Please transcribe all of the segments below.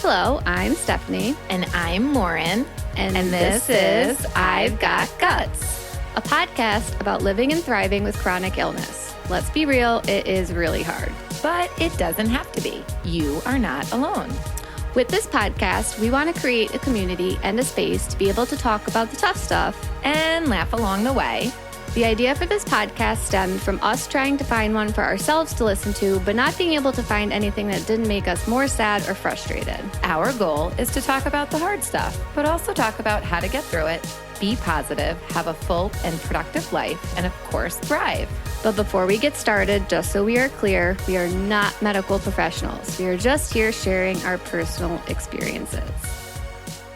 Hello, I'm Stefanie. And I'm Lauren. And this is I've Got Guts, a podcast about living and thriving with chronic illness. Let's be real, it is really hard. But it doesn't have to be. You are not alone. With this podcast, we want to create a community and a space to be able to talk about the tough stuff And laugh along the way. The idea for this podcast stemmed from us trying to find one for ourselves to listen to, but not being able to find anything that didn't make us more sad or frustrated. Our goal is to talk about the hard stuff, but also talk about how to get through it, be positive, have a full and productive life, and of course, thrive. But before we get started, just so we are clear, we are not medical professionals. We are just here sharing our personal experiences.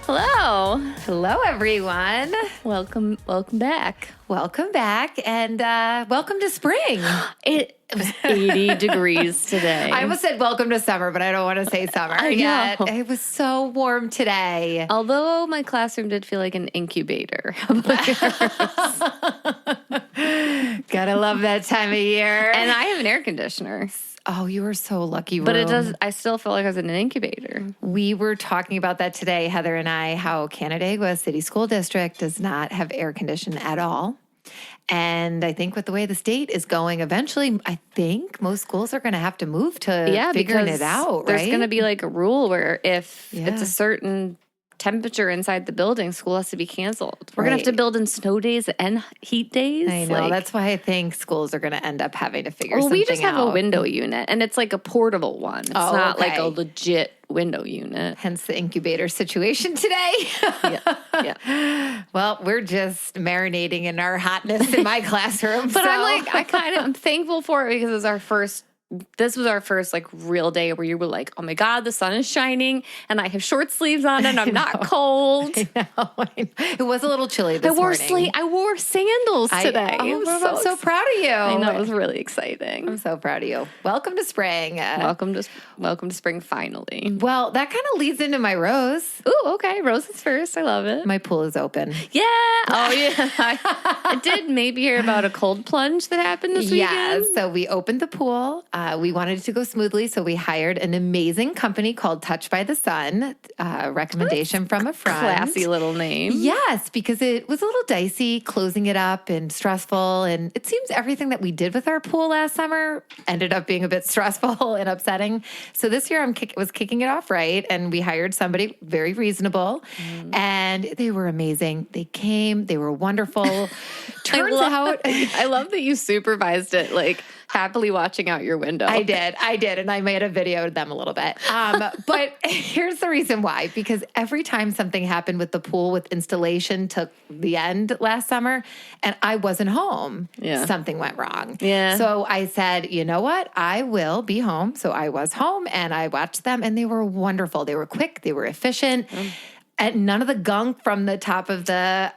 Hello. Hello, everyone. Welcome back. Welcome back, and welcome to spring. It was 80 degrees today. I almost said welcome to summer, but I don't want to say summer yet. It was so warm today. Although my classroom did feel like an incubator. Gotta love that time of year. And I have an air conditioner. Oh, you are so lucky. But I still feel like I was in an incubator. We were talking about that today, Heather and I, how Canandaigua City School District does not have air conditioning at all. And I think with the way the state is going, eventually, I think most schools are going to have to move to figuring it out, right? There's going to be like a rule where if it's a certain temperature inside the building, school has to be canceled. We're going to have to build in snow days and heat days. I know. That's why I think schools are going to end up having to figure something out. We just have a window unit, and it's like a portable one. It's not like a legit window unit. Hence the incubator situation today. Yeah. Well, we're just marinating in our hotness in my classroom. But I'm thankful for it because this was our first like real day where you were like, oh my God, the sun is shining and I have short sleeves on and I'm not cold. I know. It was a little chilly this morning. I wore sandals today. I'm so proud of you. I know, it was really exciting. I'm so proud of you. Welcome to spring. Welcome to spring finally. Well, that kind of leads into my rose. Ooh, okay. Roses first. I love it. My pool is open. Yeah. Oh, yeah. I did maybe hear about a cold plunge that happened this weekend. Yeah. So we opened the pool. We wanted it to go smoothly, so we hired an amazing company called Touch by the Sun, recommendation from a friend. Classy little name. Yes, because it was a little dicey closing it up and stressful, and it seems everything that we did with our pool last summer ended up being a bit stressful and upsetting. So this year was kicking it off right, and we hired somebody very reasonable, and they were amazing. They came, they were wonderful. I love that you supervised it, like happily watching out your window. I did. And I made a video of them a little bit. But here's the reason why. Because every time something happened with the pool with installation took the end last summer and I wasn't home, something went wrong. Yeah. So I said, you know what? I will be home. So I was home and I watched them and they were wonderful. They were quick. They were efficient. And none of the gunk from the top of the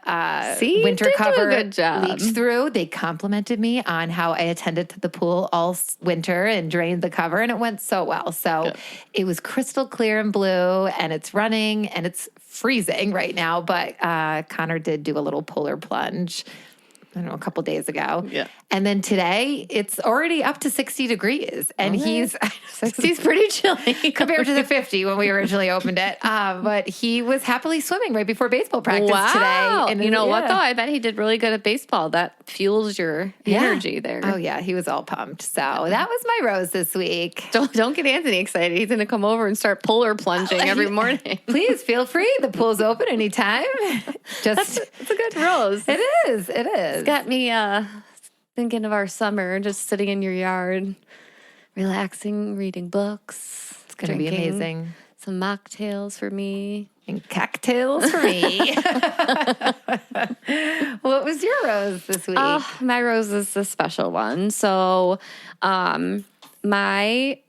winter cover leaked through. They complimented me on how I attended to the pool all winter and drained the cover, and it went so well. So it was crystal clear and blue, and it's running, and it's freezing right now. But Connor did do a little polar plunge, I don't know, a couple days ago. Yeah. And then today, it's already up to 60 degrees. And 60's pretty chilly. Compared to the 50 when we originally opened it. But he was happily swimming right before baseball practice today. And you know what, though? I bet he did really good at baseball. That fuels your energy there. Oh, yeah. He was all pumped. So that was my rose this week. Don't get Anthony excited. He's going to come over and start polar plunging every morning. Please feel free. The pool's open anytime. It's a good rose. It is. It's got me thinking of our summer, just sitting in your yard, relaxing, reading books. It's going to be amazing. Some mocktails for me. And cocktails for me. What was your rose this week? My rose is the special one. So my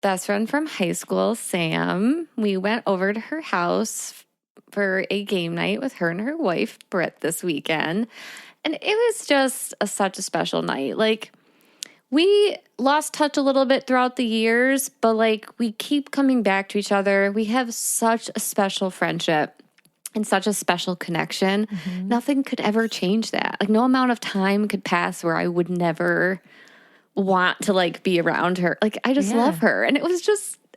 best friend from high school, Sam, we went over to her house for a game night with her and her wife, Britt, this weekend. And it was just such a special night. Like, we lost touch a little bit throughout the years, but like we keep coming back to each other. We have such a special friendship and such a special connection. Mm-hmm. Nothing could ever change that. Like, no amount of time could pass where I would never want to like be around her. Like, I just love her. And it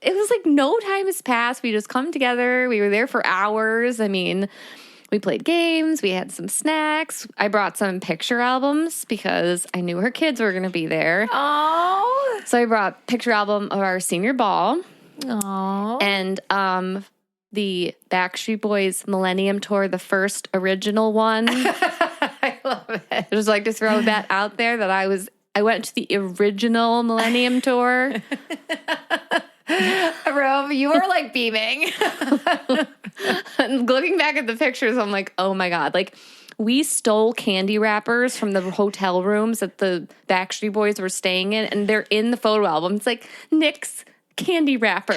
it was like no time has passed. We just come together. We were there for hours. I mean, we played games. We had some snacks. I brought some picture albums because I knew her kids were going to be there. Oh. So I brought picture album of our senior ball. Oh. And the Backstreet Boys Millennium Tour, the first original one. I love it. I just like to throw that out there that I went to the original Millennium Tour. Rome, you were like beaming. And looking back at the pictures, I'm like, oh my God. Like, we stole candy wrappers from the hotel rooms that the Backstreet Boys were staying in, and they're in the photo album. It's like Nick's candy wrapper.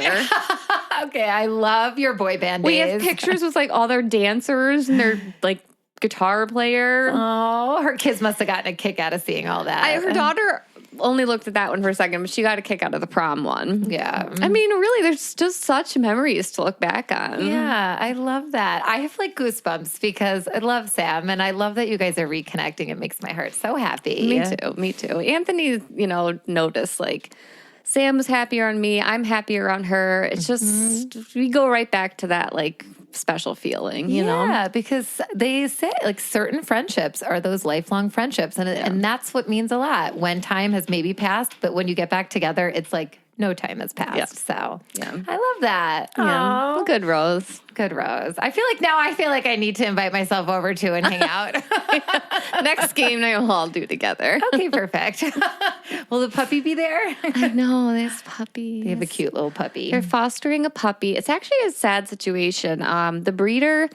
Okay, I love your boy band We days. have pictures with like all their dancers and their like guitar player. Oh, her kids must have gotten a kick out of seeing all that. Her daughter only looked at that one for a second, but she got a kick out of the prom one. Yeah. I mean, really, there's just such memories to look back on. Yeah, I love that. I have like goosebumps because I love Sam and I love that you guys are reconnecting. It makes my heart so happy. Me too. Anthony, noticed like Sam was happier on me. I'm happier on her. It's just, we go right back to that like special feeling, you know? Yeah, because they say like certain friendships are those lifelong friendships. And that's what means a lot when time has maybe passed. But when you get back together, it's like no time has passed. Yeah. So yeah, I love that. Yeah. Aw. Good, Rose. Good, Rose. I feel like I need to invite myself over too and hang out. Next game night we'll all do together. Okay, perfect. Will the puppy be there? I know, this puppy. They have a cute little puppy. They're fostering a puppy. It's actually a sad situation. The breeder,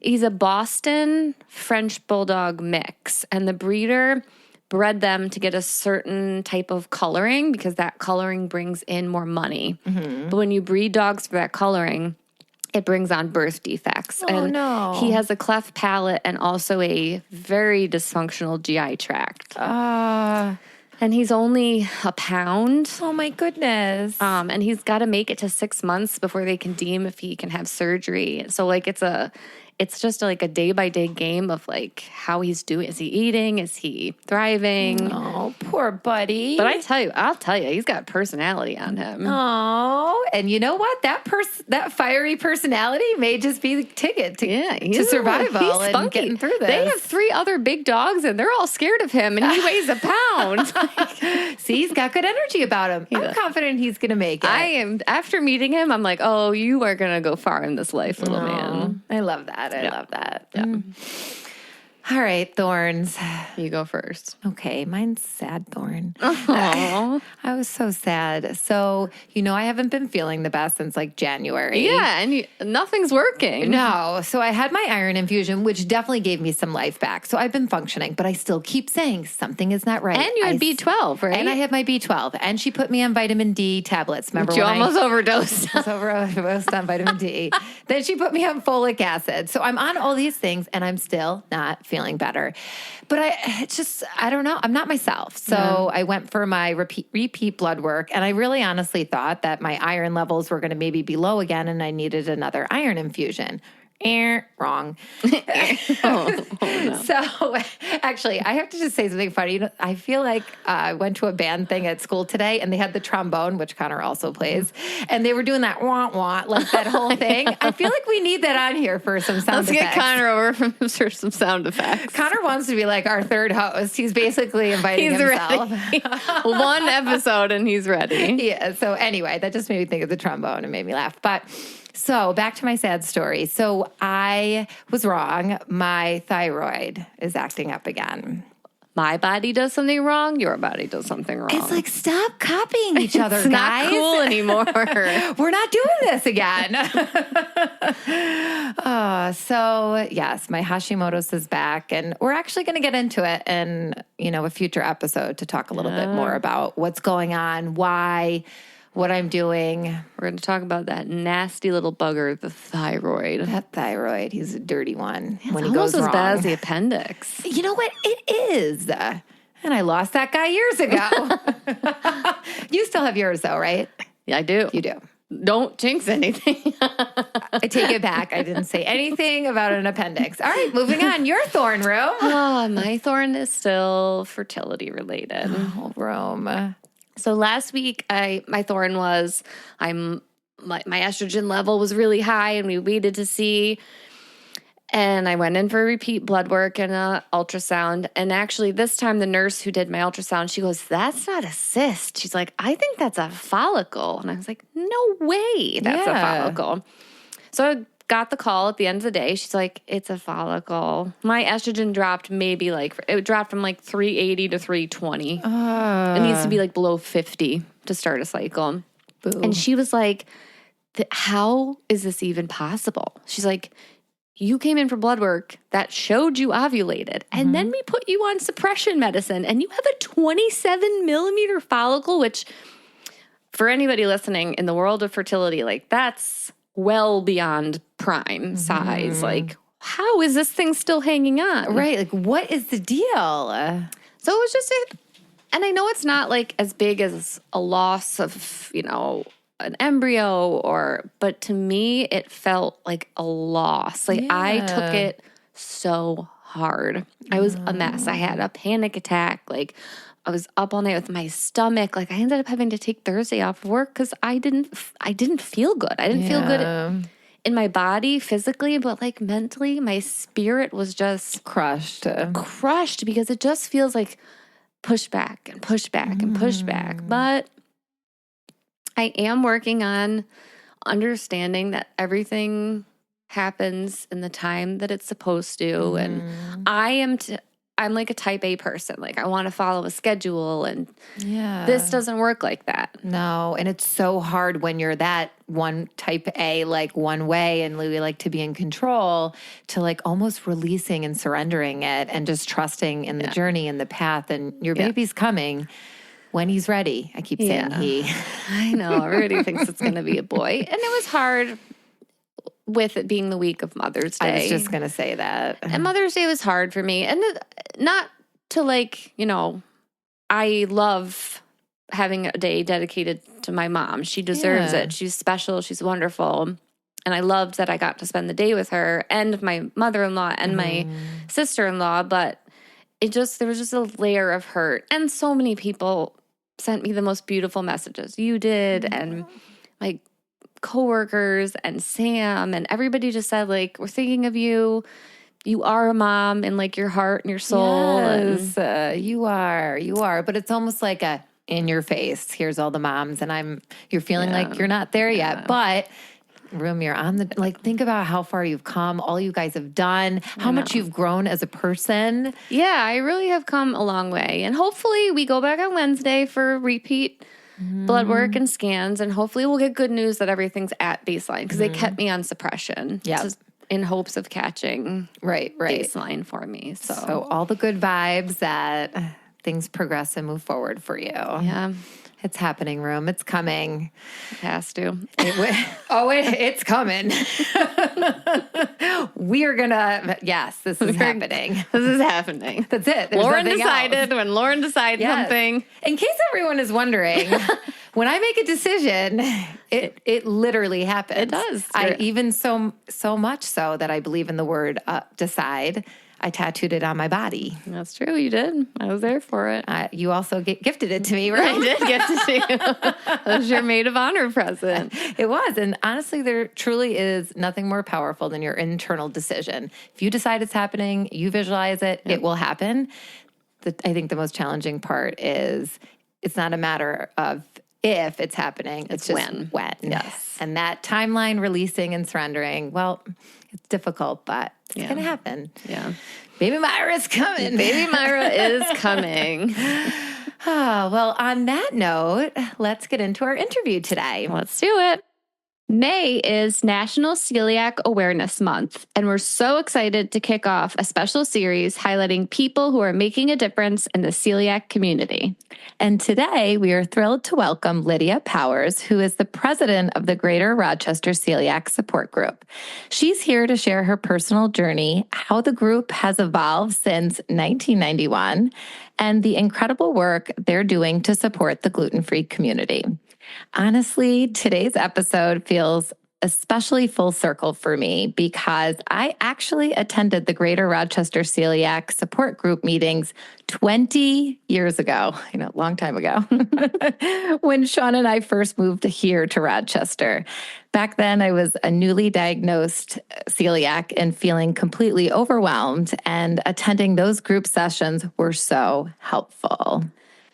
he's a Boston French Bulldog mix, and the breeder bred them to get a certain type of coloring because that coloring brings in more money. But when you breed dogs for that coloring, it brings on birth defects. Oh, no. He has a cleft palate and also a very dysfunctional GI tract. And he's only a pound. Oh my goodness. And he's got to make it to 6 months before they can deem if he can have surgery. So like it's just like a day by day game of like how he's doing. Is he eating? Is he thriving? Oh, poor buddy. But I'll tell you, he's got personality on him. Oh, and you know what? That fiery personality may just be the ticket to survival he's and spunky. getting through this. They have 3 other big dogs and they're all scared of him and he weighs a pound. See, he's got good energy about him. I'm confident he's going to make it. I am. After meeting him, I'm like, oh, you are going to go far in this life, little man. I love that. I love that. Yeah. All right, thorns. You go first. Okay, mine's sad thorn. Aww. I was so sad. So, I haven't been feeling the best since like January. Yeah, and nothing's working. No. So I had my iron infusion, which definitely gave me some life back. So I've been functioning, but I still keep saying something is not right. And you had B12, right? And I have my B12. And she put me on vitamin D tablets. Remember you when almost overdosed. I was overdosed on vitamin D. Then she put me on folic acid. So I'm on all these things and I'm still not feeling better. But I don't know. I'm not myself. So I went for my repeat blood work and I really honestly thought that my iron levels were going to maybe be low again and I needed another iron infusion. Wrong. No. So actually, I have to just say something funny. I feel like I went to a band thing at school today and they had the trombone, which Connor also plays, and they were doing that wah-wah, like that whole thing. I feel like we need that on here for some sound Let's effects. get Connor over for some sound effects. Connor wants to be like our third host. He's basically inviting himself. Ready. One episode and he's ready. Yeah. So anyway, that just made me think of the trombone and made me laugh. But so back to my sad story. So I was wrong. My thyroid is acting up again. My body does something wrong. Your body does something wrong. It's like, stop copying each other, it's guys. not cool anymore. We're not doing this again. So yes, my Hashimoto's is back and we're actually going to get into it in, a future episode to talk a little bit more about what's going on, why, what I'm doing. We're going to talk about that nasty little bugger, the thyroid. That thyroid, he's a dirty one. It's when he almost goes as wrong. bad as the appendix. You know what? It is. And I lost that guy years ago. You still have yours though, right? Yeah, I do. You do. Don't jinx anything. I take it back. I didn't say anything about an appendix. All right, moving on. Your thorn, Rome. My thorn is still fertility related. Oh, Rome. So last week, my thorn was I'm my estrogen level was really high, and we waited to see. And I went in for repeat blood work and an ultrasound. And actually, this time, the nurse who did my ultrasound, she goes, "That's not a cyst." She's like, "I think that's a follicle." And I was like, "No way, that's a follicle." So I got the call at the end of the day. She's like, "It's a follicle." My estrogen dropped it dropped from like 380 to 320. It needs to be like below 50 to start a cycle. Boo. And she was like, "How is this even possible?" She's like, "You came in for blood work that showed you ovulated, and then we put you on suppression medicine, and you have a 27 millimeter follicle," which for anybody listening in the world of fertility, like that's well beyond prime size. Like, how is this thing still hanging on? Right. Like, what is the deal? So it was just and I know it's not like as big as a loss of, an embryo but to me it felt like a loss. Like I took it so hard. I was a mess. I had a panic attack. Like I was up all night with my stomach. Like I ended up having to take Thursday off of work because I didn't feel good. I didn't feel good in my body physically, but like mentally, my spirit was just crushed because it just feels like pushback and pushback and pushback. But I am working on understanding that everything happens in the time that it's supposed to. And I'm like a type A person. Like I want to follow a schedule, and this doesn't work like that. No. And it's so hard when you're that one type A, like one way, and we like to be in control, to like almost releasing and surrendering it and just trusting in the journey and the path, and your baby's coming when he's ready. I keep saying he. I know. Everybody thinks it's going to be a boy. And it was hard with it being the week of Mother's Day. I was just going to say that. And Mother's Day was hard for me. And not to like, I love having a day dedicated to my mom. She deserves it. She's special. She's wonderful. And I loved that I got to spend the day with her and my mother-in-law and my sister-in-law. But there was just a layer of hurt. And so many people sent me the most beautiful messages. You did, and my coworkers and Sam, and everybody just said, like, "We're thinking of you. You are a mom in like your heart and your soul." Yes, you are. But it's almost like a in your face. Here's all the moms, and you're feeling like you're not there yet, but you're on think about how far you've come, all you guys have done, how much you've grown as a person. Yeah, I really have come a long way. And hopefully we go back on Wednesday for repeat blood work and scans, and hopefully we'll get good news that everything's at baseline, because they kept me on suppression. Yeah. In hopes of catching baseline for me. So all the good vibes that things progress and move forward for you. Yeah. It's happening, room. It's coming. It has to. It's coming. We are going to, this is happening. This is happening. That's it. There's Lauren decided else. When Lauren decides something. In case everyone is wondering, when I make a decision, it literally happens. It does. I even so much so that I believe in the word decide. I tattooed it on my body. That's true. You did. I was there for it. You also gifted it to me, right? I did gift it to you. That was your maid of honor present. It was. And honestly, there truly is nothing more powerful than your internal decision. If you decide it's happening, you visualize it, it will happen. I think the most challenging part is it's not a matter of if it's happening. It's just when. Yes. And that timeline releasing and surrendering, well, it's difficult, but it's going to happen. Yeah. Baby Myra is coming. Baby Myra is coming. Well, on that note, let's get into our interview today. Let's do it. May is National Celiac Awareness Month, and we're so excited to kick off a special series highlighting people who are making a difference in the celiac community. And today we are thrilled to welcome Lydia Powers, who is the president of the Greater Rochester Celiac Support Group. She's here to share her personal journey, how the group has evolved since 1991, and the incredible work they're doing to support the gluten-free community. Honestly, today's episode feels especially full circle for me because I actually attended the Greater Rochester Celiac Support Group meetings 20 years ago, long time ago, when Sean and I first moved here to Rochester. Back then, I was a newly diagnosed celiac and feeling completely overwhelmed, and attending those group sessions were so helpful.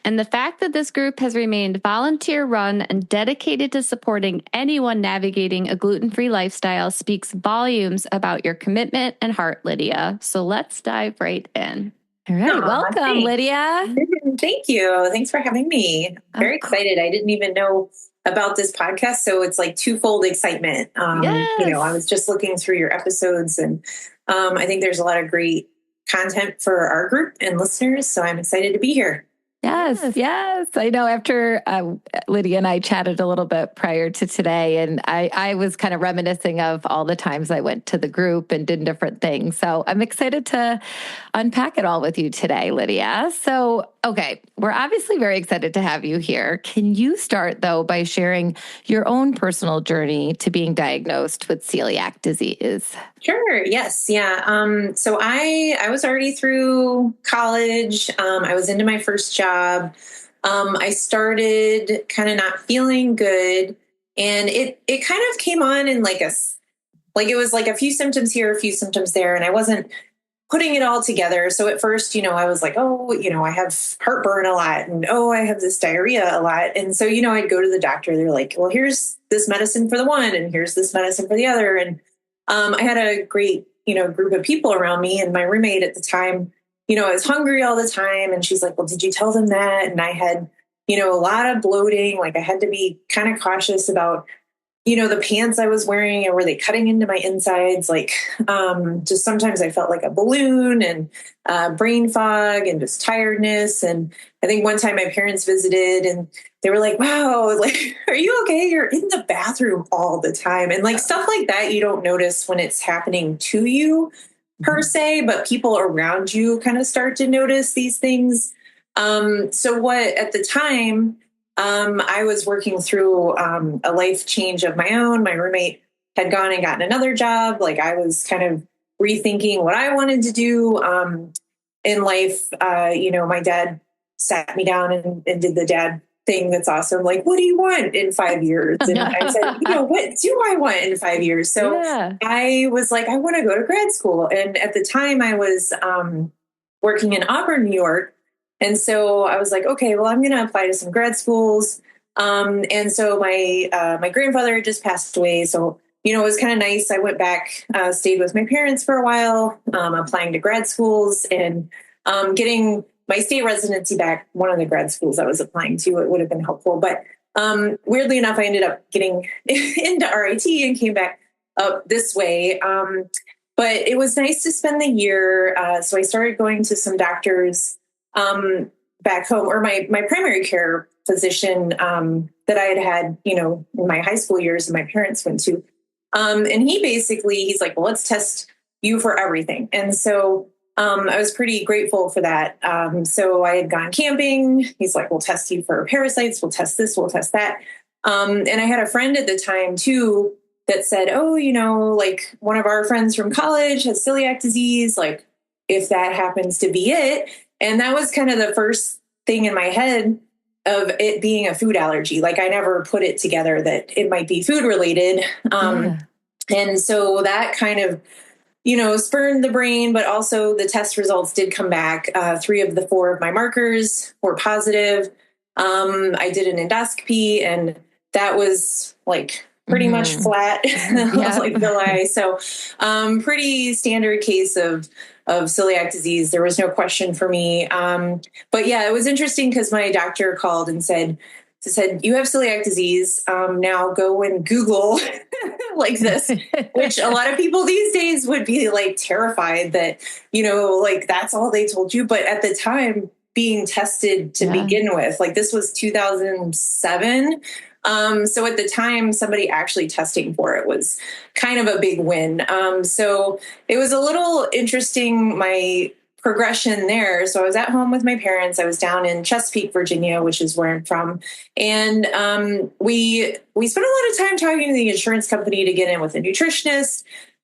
And the fact that this group has remained volunteer-run and dedicated to supporting anyone navigating a gluten-free lifestyle speaks volumes about your commitment and heart, Lydia. So let's dive right in. All right. Welcome, Lydia. Thank you. Thanks for having me. I'm very excited. I didn't even know about this podcast, so it's like twofold excitement. Yes. I was just looking through your episodes, and I think there's a lot of great content for our group and listeners, so I'm excited to be here. Yes. I know after Lydia and I chatted a little bit prior to today, and I was kind of reminiscing of all the times I went to the group and did different things. So I'm excited to unpack it all with you today, Lydia. So, okay, we're obviously very excited to have you here. Can you start, though, by sharing your own personal journey to being diagnosed with celiac disease? Sure. Yes. Yeah. So I was already through college. I was into my first job. I started kind of not feeling good, and it kind of came on in like it was like a few symptoms here, a few symptoms there, and I wasn't putting it all together. So at first, I was like, oh, I have heartburn a lot, and oh, I have this diarrhea a lot. And so, I'd go to the doctor. They're like, well, here's this medicine for the one, and here's this medicine for the other. And I had a great, group of people around me, and my roommate at the time, I was hungry all the time. And she's like, well, did you tell them that? And I had, a lot of bloating. Like I had to be kind of cautious about, the pants I was wearing, and were they cutting into my insides? Like, just sometimes I felt like a balloon, and brain fog and just tiredness. And I think one time my parents visited, and they were like, wow, like, are you okay? You're in the bathroom all the time. And like stuff like that, you don't notice when it's happening to you per se, but people around you kind of start to notice these things. So what at the time, I was working through a life change of my own. My roommate had gone and gotten another job. Like I was kind of rethinking what I wanted to do in life. My dad sat me down and did the dad thing that's awesome. Like, what do you want in 5 years? And I said, what do I want in 5 years? So I was like, I want to go to grad school. And at the time I was working in Auburn, New York. And so I was like, okay, well, I'm going to apply to some grad schools. And so my grandfather just passed away. So, it was kind of nice. I went back, stayed with my parents for a while, applying to grad schools and getting my state residency back. One of the grad schools I was applying to, it would have been helpful. But weirdly enough, I ended up getting into RIT and came back up this way. But it was nice to spend the year. So I started going to some doctors back home, or my primary care physician that I had, in my high school years and my parents went to. And he's like, well, let's test you for everything. And so I was pretty grateful for that. So I had gone camping. He's like, we'll test you for parasites. We'll test this. We'll test that. And I had a friend at the time too that said, oh, like one of our friends from college has celiac disease. Like if that happens to be it. And that was kind of the first thing in my head of it being a food allergy. Like I never put it together that it might be food related. And so that kind of, spurned the brain, but also the test results did come back. 3 of the 4 of my markers were positive. I did an endoscopy, and that was like pretty much flat, like villi. So pretty standard case of celiac disease. There was no question for me. But yeah, it was interesting because my doctor called and said, you have celiac disease. Now go and Google like this, which a lot of people these days would be like terrified that, like that's all they told you. But at the time being tested to begin with, like this was 2007. So at the time, somebody actually testing for it was kind of a big win. So it was a little interesting. My progression there. So I was at home with my parents. I was down in Chesapeake, Virginia, which is where I'm from. And we spent a lot of time talking to the insurance company to get in with a nutritionist.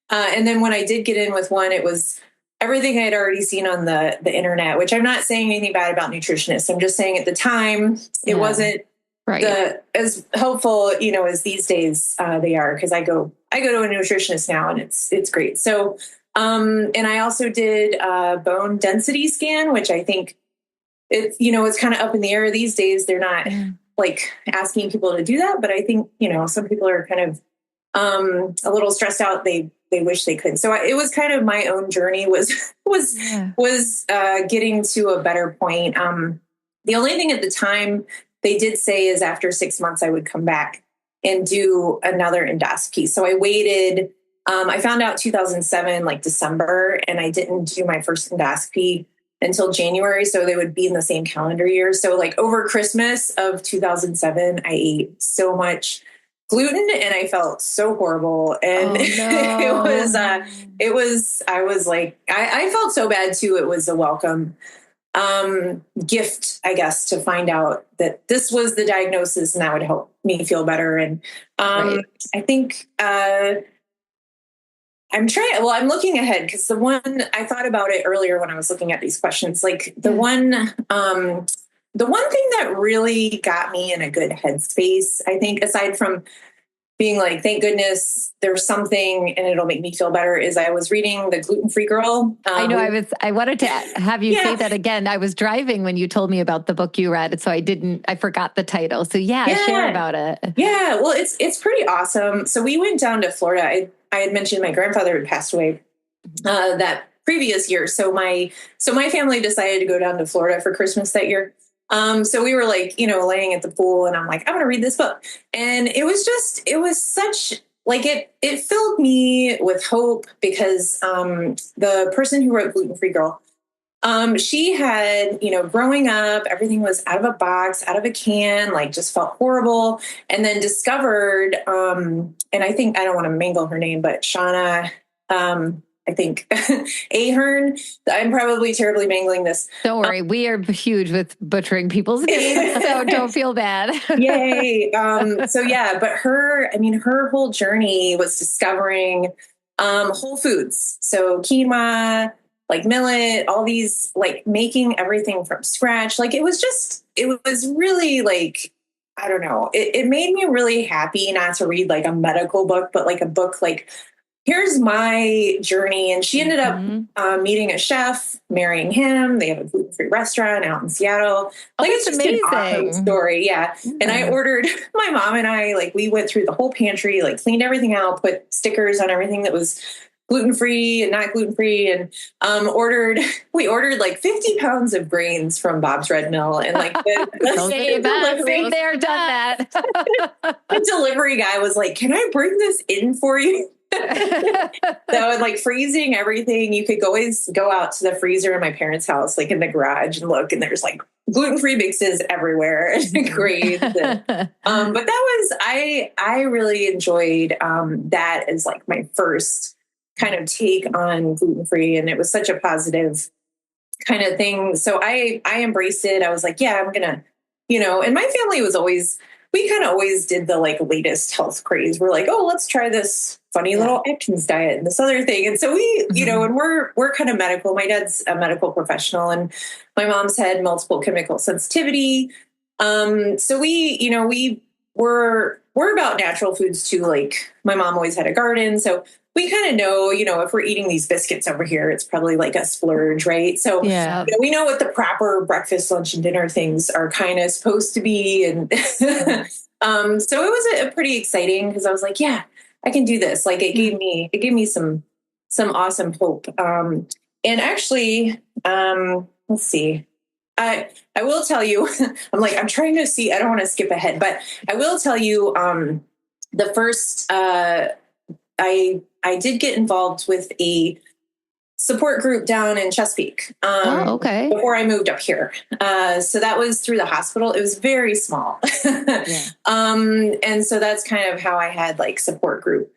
And then when I did get in with one, it was everything I had already seen on the internet, which I'm not saying anything bad about nutritionists. I'm just saying at the time, it wasn't as helpful, as these days they are. Cause I go to a nutritionist now and it's great. So, and I also did a bone density scan, which I think it's kind of up in the air these days. They're not like asking people to do that, but I think, some people are kind of a little stressed out. They wish they could. So it was kind of my own journey was getting to a better point. The only thing at the time they did say is after 6 months, I would come back and do another endoscopy. So I waited. I found out 2007, like December, and I didn't do my first endoscopy until January. So they would be in the same calendar year. So like over Christmas of 2007, I ate so much gluten and I felt so horrible. And I felt so bad too. It was a welcome gift, I guess, to find out that this was the diagnosis and that would help me feel better. And I think I'm looking ahead because the one I thought about it earlier when I was looking at these questions, like the one thing that really got me in a good headspace, I think, aside from being like, thank goodness there's something and it'll make me feel better, is I was reading The Gluten-Free Girl. I know I wanted to have you say that again. I was driving when you told me about the book you read. So I forgot the title. So share about it. Yeah. Well, it's pretty awesome. So we went down to Florida. I had mentioned my grandfather had passed away that previous year. So my family decided to go down to Florida for Christmas that year. So we were like, laying at the pool and I'm like, I'm going to read this book. And it was such like, it filled me with hope because, the person who wrote Gluten-Free Girl, she had, growing up, everything was out of a box, out of a can, like just felt horrible. And then discovered, and I don't want to mangle her name, but Shauna, I think Ahern. I'm probably terribly mangling this. Don't worry. We are huge with butchering people's names, so don't feel bad. Yay. But her whole journey was discovering whole foods. So quinoa, like millet, all these, like making everything from scratch. Like it was really like, I don't know. It made me really happy not to read like a medical book, but like a book like, here's my journey. And she ended up meeting a chef, marrying him. They have a gluten-free restaurant out in Seattle. Like it's just amazing. An awesome story. Yeah. Mm-hmm. And I ordered, my mom and I, like we went through the whole pantry, like cleaned everything out, put stickers on everything that was gluten-free and not gluten-free. And we ordered like 50 pounds of grains from Bob's Red Mill. And like the delivery guy was like, can I bring this in for you? So like freezing everything, you could always go out to the freezer in my parents' house, like in the garage, and look, and there's like gluten-free mixes everywhere. Grains. But that was, I really enjoyed that as like my first kind of take on gluten-free, and it was such a positive kind of thing. So I embraced it. I was like, yeah, I'm gonna, and my family was always, we kind of always did the like latest health craze. We're like, oh, let's try this funny little Atkins diet and this other thing. And so we, and we're kind of medical. My dad's a medical professional and my mom's had multiple chemical sensitivity. So we're about natural foods too. Like my mom always had a garden. So we kind of know, if we're eating these biscuits over here, it's probably like a splurge, right? So we know what the proper breakfast, lunch, and dinner things are kind of supposed to be. And so it was a pretty exciting because I was like, yeah, I can do this. Like it gave me some awesome hope. And actually, let's see. I will tell you, I'm trying to see, I don't want to skip ahead, but I will tell you, the first, I did get involved with a support group down in Chesapeake. Before I moved up here. So that was through the hospital. It was very small. And so that's kind of how I had like support group,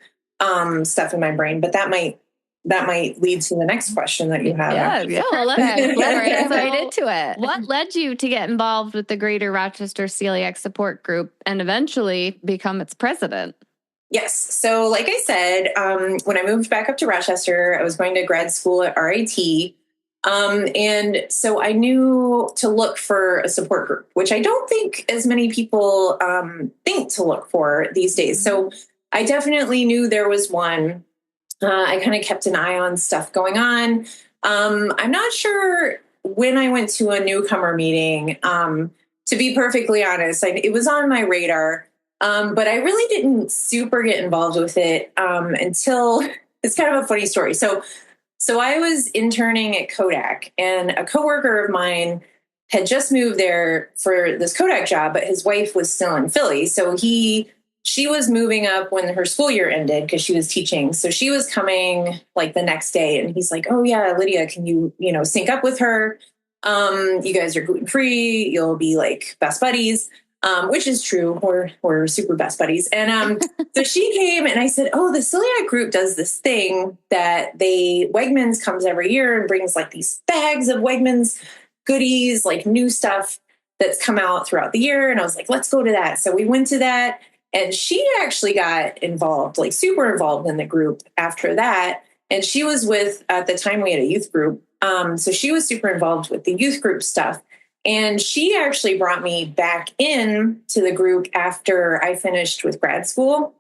stuff in my brain, but that might that might lead to the next question that you have. Yeah. Well, let's get right into it. What led you to get involved with the Greater Rochester Celiac Support Group and eventually become its president? Yes. So like I said, when I moved back up to Rochester, I was going to grad school at RIT. And so I knew to look for a support group, which I don't think as many people think to look for these days. So I definitely knew there was one. I kind of kept an eye on stuff going on. I'm not sure when I went to a newcomer meeting, to be perfectly honest, it was on my radar. But I really didn't super get involved with it until it's kind of a funny story. So I was interning at Kodak, and a coworker of mine had just moved there for this Kodak job, but his wife was still in Philly. So she was moving up when her school year ended because she was teaching. So she was coming like the next day, and he's like, "Oh yeah, Lydia, can you sync up with her? You guys are gluten-free. You'll be like best buddies." Which is true. We're super best buddies. And so she came, and I said, "Oh, the celiac group does this thing that Wegmans comes every year and brings like these bags of Wegmans goodies, like new stuff that's come out throughout the year." And I was like, "Let's go to that." So we went to that, and she actually got involved, like super involved in the group after that. And she was at the time we had a youth group. So she was super involved with the youth group stuff. And she actually brought me back in to the group after I finished with grad school,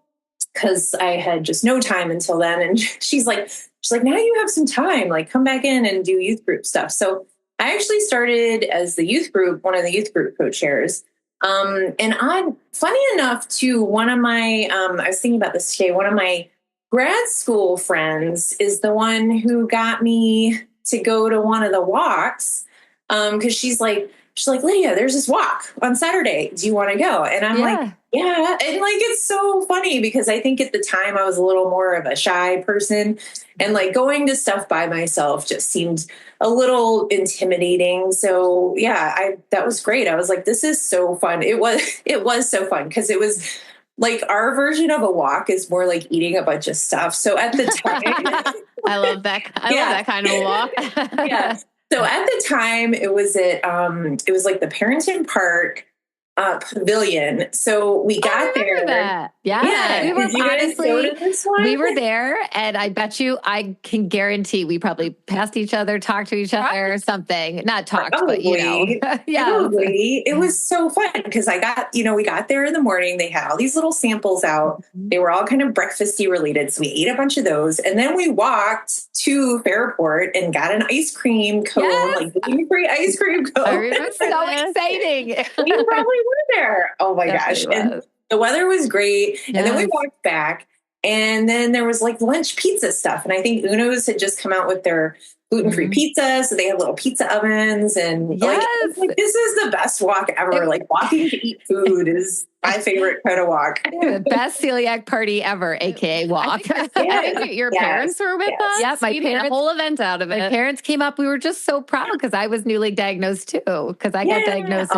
because I had just no time until then. And she's like, "Now you have some time, like come back in and do youth group stuff." So I actually started as one of the youth group co-chairs. Funny enough too, one of my, I was thinking about this today, one of my grad school friends is the one who got me to go to one of the walks. Cause she's like, "Lydia, there's this walk on Saturday. Do you want to go?" And I'm like, "Yeah." And like, it's so funny because I think at the time I was a little more of a shy person, and like going to stuff by myself just seemed a little intimidating. So yeah, that was great. I was like, "This is so fun." It was so fun because it was like our version of a walk is more like eating a bunch of stuff. So at the time, I love that. I love that kind of a walk. Yeah. So at the time, it was like the Parrington Park pavilion. So we got there. That. Yeah. We were we were there, and I bet you, I can guarantee we probably passed each other, talked to each other or something. Not talked, but yeah. Probably. It was so fun because we got there in the morning. They had all these little samples out. They were all kind of breakfasty related. So we ate a bunch of those. And then we walked to Fairport and got an ice cream cone, like gluten-free ice cream cone. I remember. So exciting. We probably were there. Oh my gosh. And the weather was great. Yes. And then we walked back, and then there was like lunch pizza stuff. And I think Uno's had just come out with their gluten-free pizza. So they had little pizza ovens, and like this is the best walk ever. Like walking to eat food is my favorite kind of walk. The best celiac party ever, aka walk. Your parents were with us. Yeah, my parents made a whole event out of it. My parents came up. We were just so proud because I was newly diagnosed too. Because I got diagnosed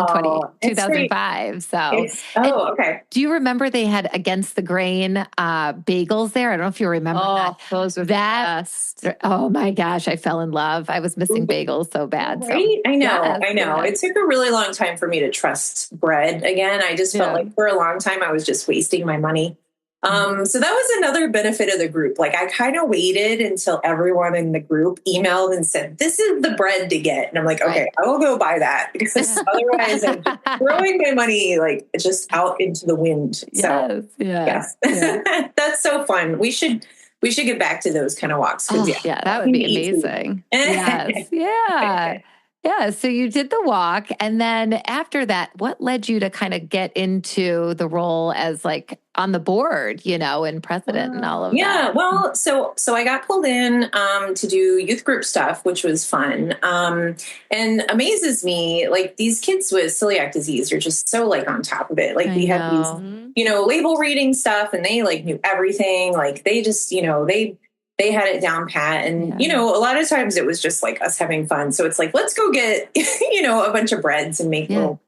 in 2005. So, okay. Do you remember they had Against the Grain bagels there? I don't know if you remember that. Those were the best. Oh my gosh, I fell in love. I was missing bagels so bad. Right? So, I know. Yes. It took a really long time for me to trust bread again. I just felt like for a long time I was just wasting my money. So that was another benefit of the group. Like I kind of waited until everyone in the group emailed and said, "This is the bread to get." And I'm like, okay, I will go buy that because otherwise I'm just throwing my money like just out into the wind. So yes. That's so fun. We should get back to those kind of walks. That would be amazing. Yes. Yeah. Yeah. So you did the walk. And then after that, what led you to kind of get into the role as like on the board, and president and all of that? Yeah. Well, so I got pulled in to do youth group stuff, which was fun. And amazes me, like these kids with celiac disease are just so like on top of it. Like we have these, label reading stuff, and they like knew everything. Like they just, they had it down pat. And, a lot of times it was just like us having fun. So it's like, let's go get, a bunch of breads and make little,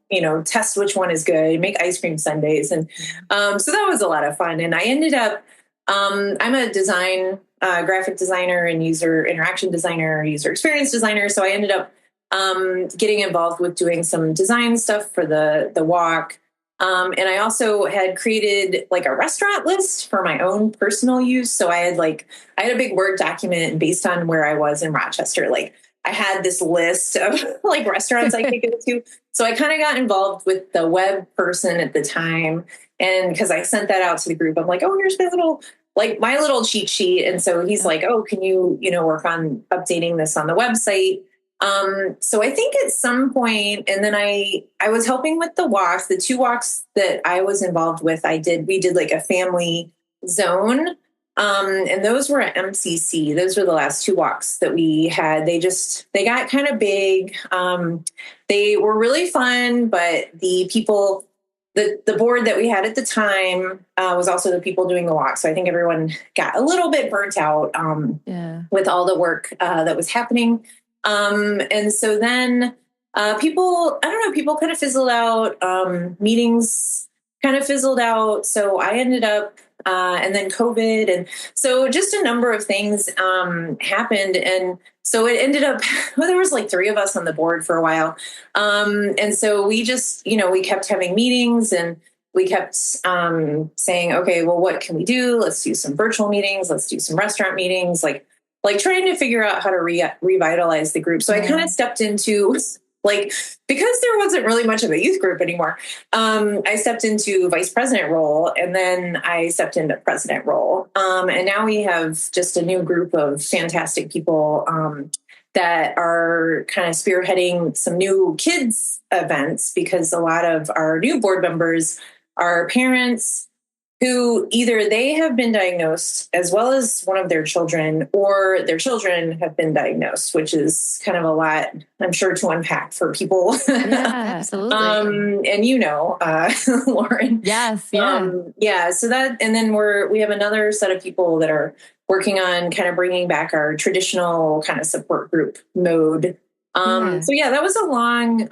test which one is good, make ice cream sundaes. And so that was a lot of fun. And I ended up, I'm a design graphic designer and user interaction designer, user experience designer. So I ended up getting involved with doing some design stuff for the walk. And I also had created like a restaurant list for my own personal use. So I had a big Word document based on where I was in Rochester. Like I had this list of like restaurants I could go to. So I kind of got involved with the web person at the time. And because I sent that out to the group, I'm like, oh, here's my little cheat sheet. And so he's like, oh, can you work on updating this on the website? So I think at some point, and then I was helping with the walks, the 2 walks that I was involved with, we did like a family zone. And those were at MCC. Those were the last 2 walks that we had. They got kind of big. They were really fun, but the people, the board that we had at the time was also the people doing the walk. So I think everyone got a little bit burnt out with all the work that was happening. And so then people kind of fizzled out, meetings kind of fizzled out. So I ended up, and then COVID. And so just a number of things happened. And so it ended up, there was like 3 of us on the board for a while. And so we just, we kept having meetings and we kept saying, okay, well, what can we do? Let's do some virtual meetings. Let's do some restaurant meetings, like trying to figure out how to revitalize the group. So I kind of stepped into because there wasn't really much of a youth group anymore. I stepped into vice president role and then I stepped into president role. And now we have just a new group of fantastic people that are kind of spearheading some new kids events, because a lot of our new board members are parents who either they have been diagnosed as well as one of their children, or their children have been diagnosed, which is kind of a lot, I'm sure, to unpack for people. Yeah, absolutely. And Lauren. Yes. Yeah. Yeah. So and then we have another set of people that are working on kind of bringing back our traditional kind of support group mode. So yeah, that was a long,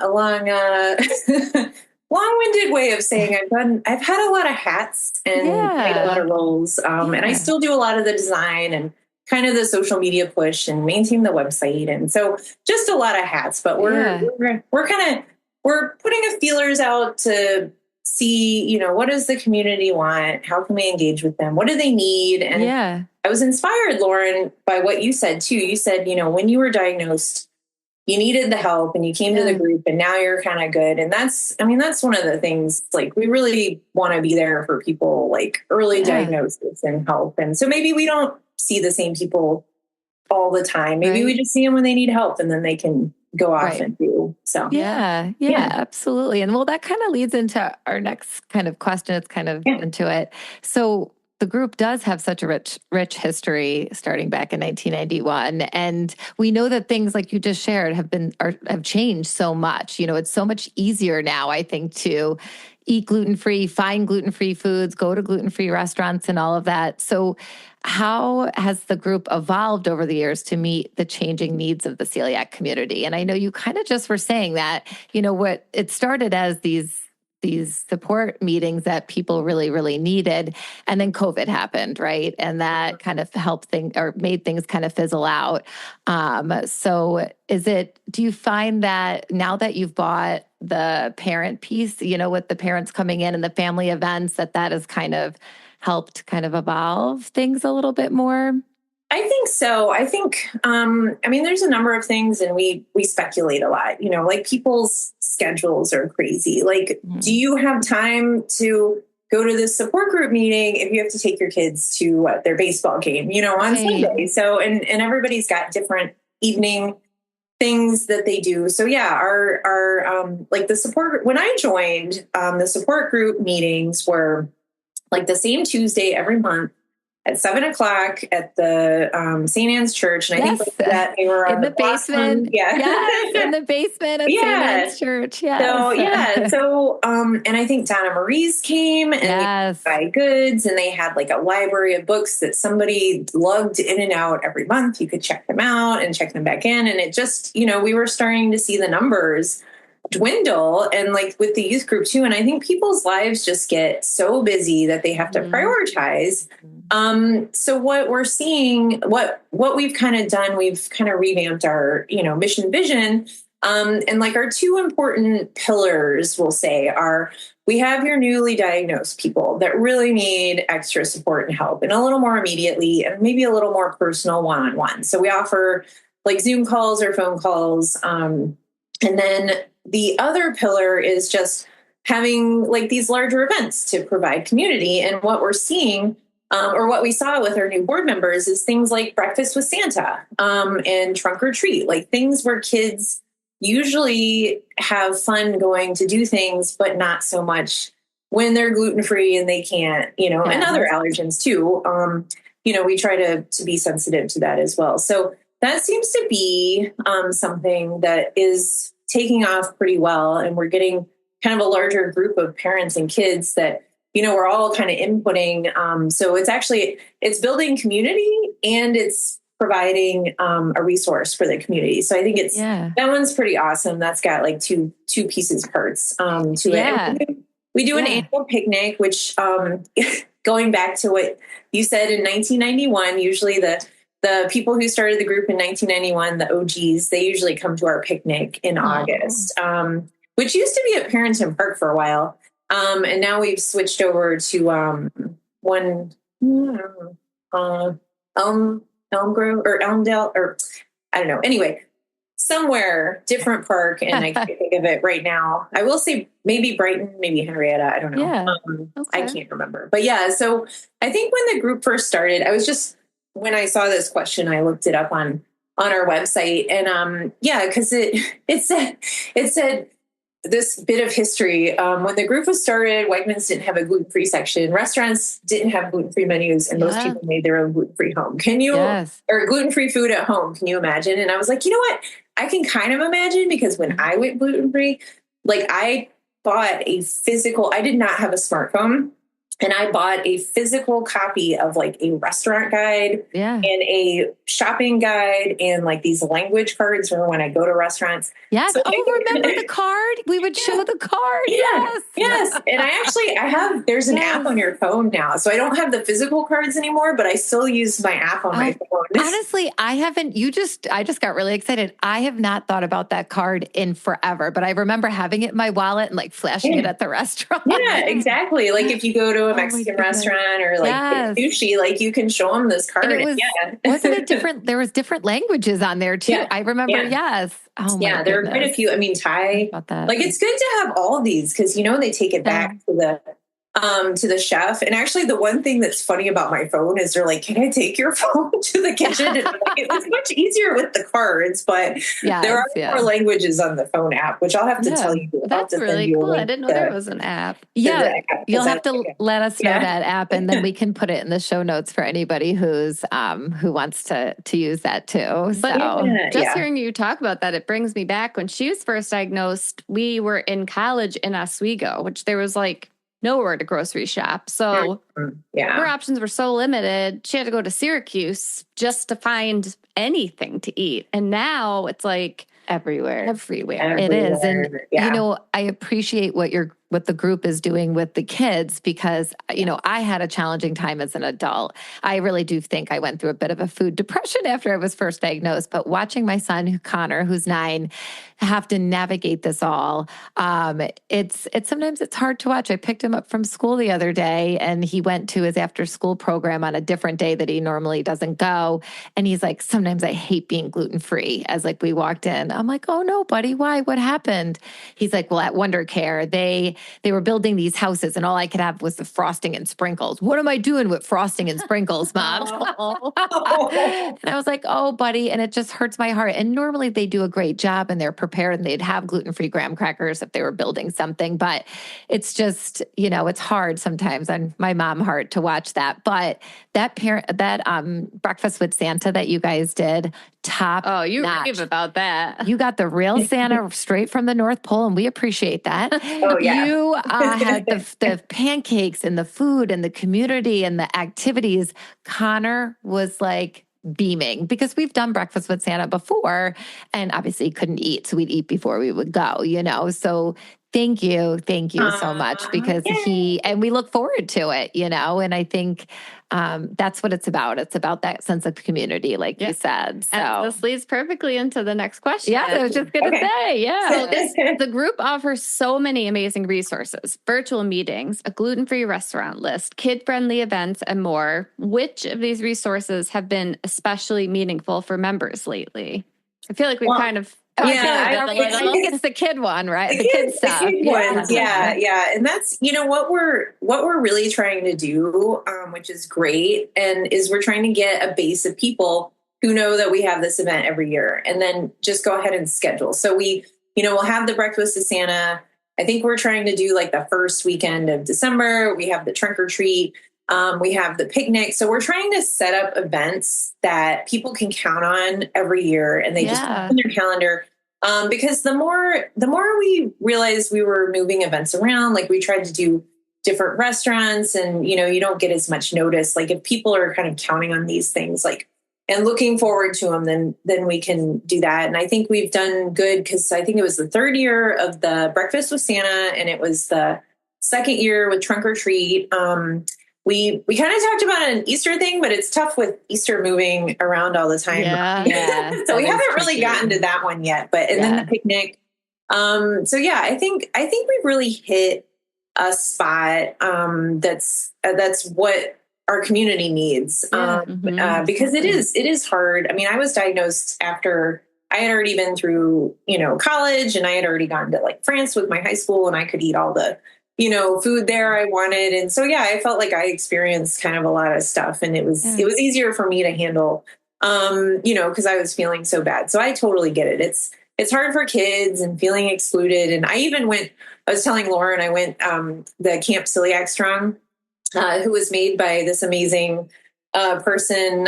long-winded way of saying I've had a lot of hats and played a lot of roles. And I still do a lot of the design and kind of the social media push and maintain the website. And so just a lot of hats, but we're putting feelers out to see, what does the community want? How can we engage with them? What do they need? And I was inspired, Lauren, by what you said too. You said, when you were diagnosed, you needed the help and you came to the group and now you're kind of good. And that's one of the things, we really want to be there for people, early diagnosis and help. And so maybe we don't see the same people all the time. Maybe we just see them when they need help and then they can go off and do. So, yeah, absolutely. And that kind of leads into our next kind of question. It's kind of into it. So the group does have such a rich history starting back in 1991. And we know that things like you just shared have changed so much. It's so much easier now, I think, to eat gluten-free, find gluten-free foods, go to gluten-free restaurants and all of that. So how has the group evolved over the years to meet the changing needs of the celiac community? And I know you kind of just were saying that, what it started as these support meetings that people really, really needed. And then COVID happened, right? And that kind of helped made things kind of fizzle out. So do you find that now that you've bought the parent piece, with the parents coming in and the family events, that has kind of helped kind of evolve things a little bit more? I think so. I think, there's a number of things and we speculate a lot, people's schedules are crazy. Do you have time to go to this support group meeting if you have to take your kids to their baseball game, on Sunday? So, and everybody's got different evening things that they do. So yeah, our the support, when I joined, the support group meetings were the same Tuesday every month at 7:00 at the St. Anne's Church. And I think that they were in the basement. In the basement at St. Anne's Church. So, and I think Donna Marie's came and they buy goods and they had a library of books that somebody lugged in and out every month. You could check them out and check them back in. And it just, we were starting to see the numbers dwindle and with the youth group too. And I think people's lives just get so busy that they have to prioritize. So what we're seeing, what we've kind of done, we've kind of revamped our, mission vision. And like our two important pillars, we'll say, are we have your newly diagnosed people that really need extra support and help and a little more immediately and maybe a little more personal one-on-one. So we offer like Zoom calls or phone calls. And then the other pillar is just having like these larger events to provide community. And what we're seeing or what we saw with our new board members is things like breakfast with Santa and trunk or treat, like things where kids usually have fun going to do things, but not so much when they're gluten-free and they can't, and other allergens too. We try to be sensitive to that as well. So that seems to be something that is taking off pretty well. And we're getting kind of a larger group of parents and kids that, we're all kind of inputting. So it's building community and it's providing a resource for the community. So I think that one's pretty awesome. That's got like two pieces parts to it. We do an annual picnic, which going back to what you said in 1991, usually the people who started the group in 1991, the OGs, they usually come to our picnic in August, which used to be at Parrington Park for a while. And now we've switched over to Elm Grove or Elmdale, or I don't know. Anyway, somewhere different park, and I can't think of it right now. I will say maybe Brighton, maybe Henrietta. I don't know. Yeah. I can't remember. But yeah, so I think when the group first started, when I saw this question, I looked it up on our website, and because it said this bit of history. When the group was started, Wegmans didn't have a gluten-free section. Restaurants didn't have gluten-free menus, and most people made their own gluten-free home. Or gluten-free food at home? Can you imagine? And I was like, you know what? I can kind of imagine, because when I went gluten-free, like I bought I did not have a smartphone. And I bought a physical copy of like a restaurant guide and a shopping guide and like these language cards for when I go to restaurants. Yes. So remember the card? We would show the card. Yes. And there's an app on your phone now. So I don't have the physical cards anymore, but I still use my app on my phone. Honestly, I haven't, I just got really excited. I have not thought about that card in forever, but I remember having it in my wallet and like flashing it at the restaurant. Yeah, exactly. Like if you go to a Mexican restaurant or like sushi, like you can show them this card. Wasn't it different? There was different languages on there too. I remember. Yes. Oh my there are quite a few. I mean, Thai, like it's good to have all these because, they take it back to the chef. And actually the one thing that's funny about my phone is they're like, can I take your phone to the kitchen? And it's much easier with the cards, but there are more languages on the phone app, which I'll have to tell you. That's really cool. I didn't know there was an app. Yeah. You'll have to let us know that app, and then we can put it in the show notes for anybody who wants to use that too. So just hearing you talk about that, it brings me back when she was first diagnosed. We were in college in Oswego, which there was like nowhere to grocery shop. So her options were so limited. She had to go to Syracuse just to find anything to eat. And now it's like everywhere. It is. And, I appreciate what the group is doing with the kids because, I had a challenging time as an adult. I really do think I went through a bit of a food depression after I was first diagnosed, but watching my son, Connor, who's 9, have to navigate this all. It's sometimes it's hard to watch. I picked him up from school the other day and he went to his after school program on a different day that he normally doesn't go. And he's like, sometimes I hate being gluten-free. As like we walked in, I'm like, oh no, buddy, why? What happened? He's like, well, at Wonder Care, they were building these houses and all I could have was the frosting and sprinkles. What am I doing with frosting and sprinkles, Mom? And I was like, oh, buddy. And it just hurts my heart. And normally they do a great job and they're prepared and they'd have gluten-free graham crackers if they were building something. But it's just, it's hard sometimes on my mom heart to watch that. But that breakfast with Santa that you guys did, top Oh, you notch. rave about that. You got the real Santa straight from the North Pole, and we appreciate that. Oh, yeah. You had the pancakes and the food and the community and the activities. Connor was like beaming because we've done breakfast with Santa before and obviously couldn't eat. So we'd eat before we would go, So Thank you. Thank you so much, because and we look forward to it, and I think that's what it's about. It's about that sense of community, like you said. So and this leads perfectly into the next question. Yeah, I was just going to say, So the group offers so many amazing resources, virtual meetings, a gluten-free restaurant list, kid-friendly events, and more. Which of these resources have been especially meaningful for members lately? I feel like we've I think it's the kid one, right? The kid stuff. The kid ones. Yeah. And that's, what we're really trying to do, which is great. And is we're trying to get a base of people who know that we have this event every year, and then just go ahead and schedule. So we'll have the breakfast of Santa. I think we're trying to do like the first weekend of December. We have the trunk or treat. We have the picnic. So we're trying to set up events that people can count on every year, and they just put in their calendar. Because the more we realized we were moving events around, like we tried to do different restaurants, and, you don't get as much notice. Like if people are kind of counting on these things, like, and looking forward to them, then we can do that. And I think we've done good, because I think it was the third year of the breakfast with Santa, and it was the second year with trunk or treat. We kind of talked about an Easter thing, but it's tough with Easter moving around all the time. Yeah. So we haven't really gotten to that one yet, and then the picnic. I think we've really hit a spot that's what our community needs. Because it is hard. I mean, I was diagnosed after I had already been through, college, and I had already gone to like France with my high school, and I could eat all the food there I wanted. And so, I felt like I experienced kind of a lot of stuff, and it was easier for me to handle, because I was feeling so bad. So I totally get it. It's hard for kids and feeling excluded. And I was telling Lauren, I went, the Camp Celiac Strong, who was made by this amazing person,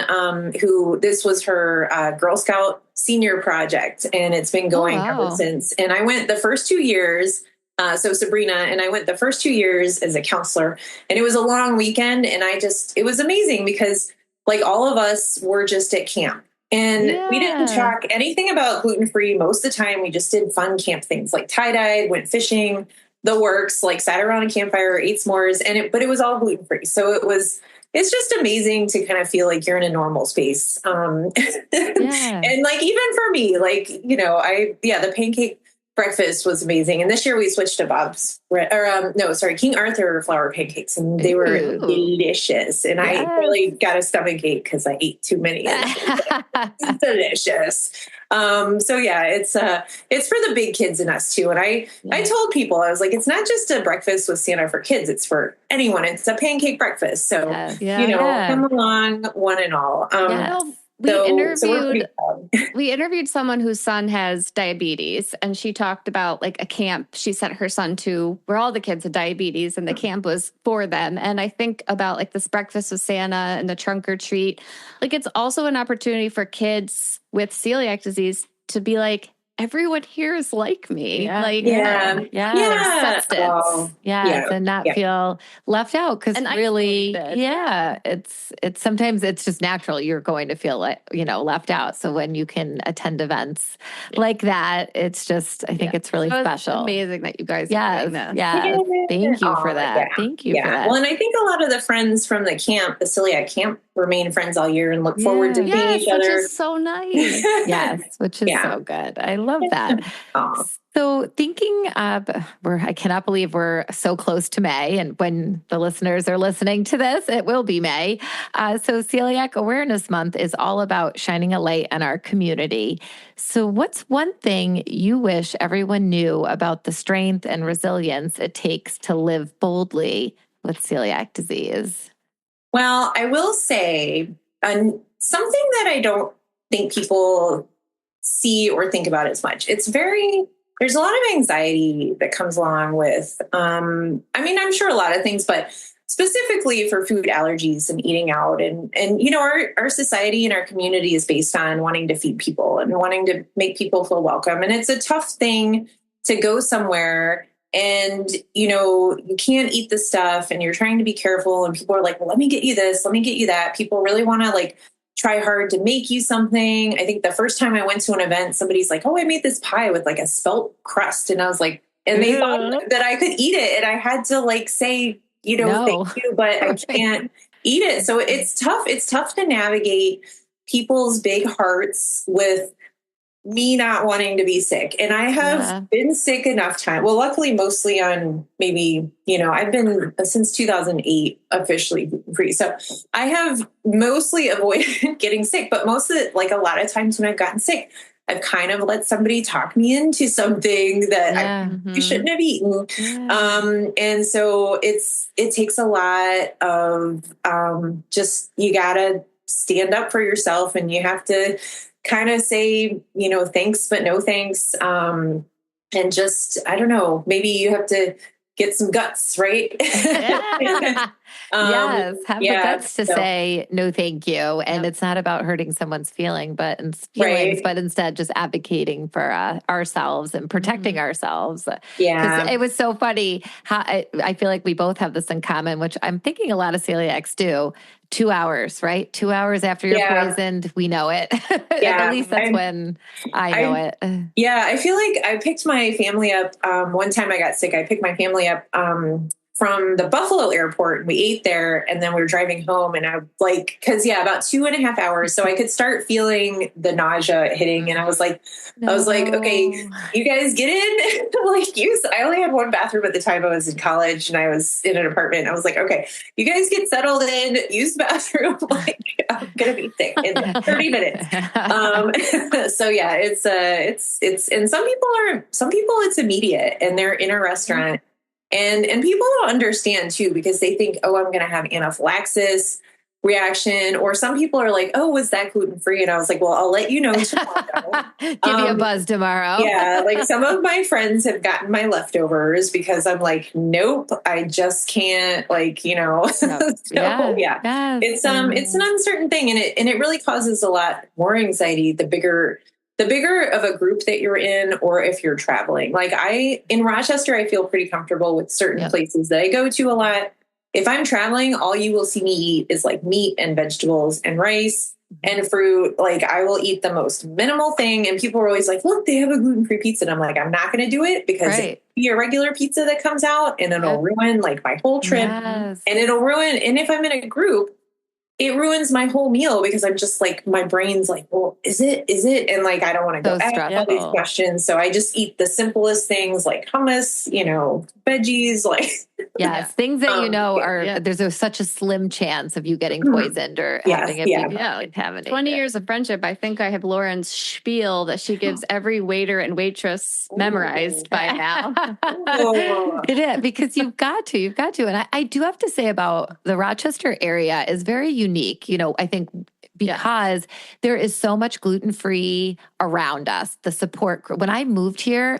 who this was her Girl Scout senior project. And it's been going ever since. And I went the first 2 years. So Sabrina and I went the first 2 years as a counselor, and it was a long weekend. And it was amazing, because like all of us were just at camp, and we didn't talk anything about gluten-free most of the time. We just did fun camp things like tie-dyed, went fishing, the works, like sat around a campfire, ate s'mores, but it was all gluten-free. So it's just amazing to kind of feel like you're in a normal space. And like, even for me, like, the pancake breakfast was amazing. And this year we switched to King Arthur flour pancakes, and they were delicious. And I really got a stomach ache because I ate too many. It's delicious. It's for the big kids in us too. And I told people, I was like, it's not just a breakfast with Santa for kids, it's for anyone. It's a pancake breakfast. So, come along, one and all. We interviewed someone whose son has diabetes, and she talked about like a camp she sent her son to where all the kids had diabetes, and the camp was for them. And I think about like this breakfast with Santa and the trunk or treat. Like, it's also an opportunity for kids with celiac disease to be like, everyone here is like me. Substance. And not feel left out, because really, it's sometimes it's just natural. You're going to feel left out. So when you can attend events like that, it's just, I think it's really special. Amazing that you guys are doing this. Thank you for that. Thank you for that. Well, and I think a lot of the friends from the camp, the celiac camp, remain friends all year and look forward to seeing each other. Which is so nice. Which is so good. I love that. So thinking I cannot believe we're so close to May, and when the listeners are listening to this, it will be May. So Celiac Awareness Month is all about shining a light on our community. So what's one thing you wish everyone knew about the strength and resilience it takes to live boldly with celiac disease? Well, I will say something that I don't think people see or think about as much. There's a lot of anxiety that comes along with, I'm sure a lot of things, but specifically for food allergies and eating out. And our society and our community is based on wanting to feed people and wanting to make people feel welcome. And it's a tough thing to go somewhere and, you can't eat the stuff, and you're trying to be careful, and people are like, well, let me get you this, let me get you that. People really want to like try hard to make you something. I think the first time I went to an event, somebody's like, oh, I made this pie with like a spelt crust. And I was like, and they thought that I could eat it. And I had to like say, No. thank you, but I can't eat it. So it's tough. It's tough to navigate people's big hearts with me not wanting to be sick. And I have been sick enough time. Well, luckily, mostly on maybe, I've been since 2008 officially gluten-free. So I have mostly avoided getting sick, but most of it, like a lot of times when I've gotten sick, I've kind of let somebody talk me into something that I shouldn't have eaten. And so it takes a lot of just, you gotta stand up for yourself, and you have to kind of say, thanks, but no thanks. And just, I don't know, maybe you have to get some guts, right? Yes. Have the guts to say no, thank you. And it's not about hurting someone's feelings, but instead just advocating for ourselves and protecting ourselves. Yeah. Because it was so funny how I feel like we both have this in common, which I'm thinking a lot of celiacs do. 2 hours, right? 2 hours after you're poisoned, we know it. At least that's when I know it. Yeah, I feel like I picked my family up. One time I got sick, I picked my family up from the Buffalo airport. We ate there, and then we were driving home, and I about 2.5 hours. So I could start feeling the nausea hitting. And I was like, okay, you guys get in. I only had one bathroom at the time. I was in college and I was in an apartment. I was like, okay, you guys get settled in, use the bathroom. I'm going to be sick in 30 minutes. So yeah, it's, and some people it's immediate, and they're in a restaurant. And people don't understand too, because they think, oh, I'm going to have anaphylaxis reaction. Or some people are like, oh, was that gluten-free? And I was like, well, I'll let you know tomorrow. Give you a buzz tomorrow. Yeah. Like some of my friends have gotten my leftovers because I'm like, nope, I just can't It's an uncertain thing. And it really causes a lot more anxiety, the bigger of a group that you're in, or if you're traveling. Like in Rochester, I feel pretty comfortable with certain places that I go to a lot. If I'm traveling, all you will see me eat is like meat and vegetables and rice and fruit. Like I will eat the most minimal thing. And people are always like, look, they have a gluten-free pizza. And I'm like, I'm not going to do it because it'll be a regular pizza that comes out, and it'll ruin like my whole trip. And it'll ruin. And if I'm in a group, it ruins my whole meal, because I'm just like, my brain's like, well, is it? And like, I don't want to go ask all these questions. So I just eat the simplest things like hummus, veggies, like. Things that there's such a slim chance of you getting poisoned or having it contaminated. 20 years of friendship, I think I have Lauren's spiel that she gives every waiter and waitress memorized by now. It is, because you've got to. And I do have to say about the Rochester area is very unique. I think because there is so much gluten-free around us, the support group. When I moved here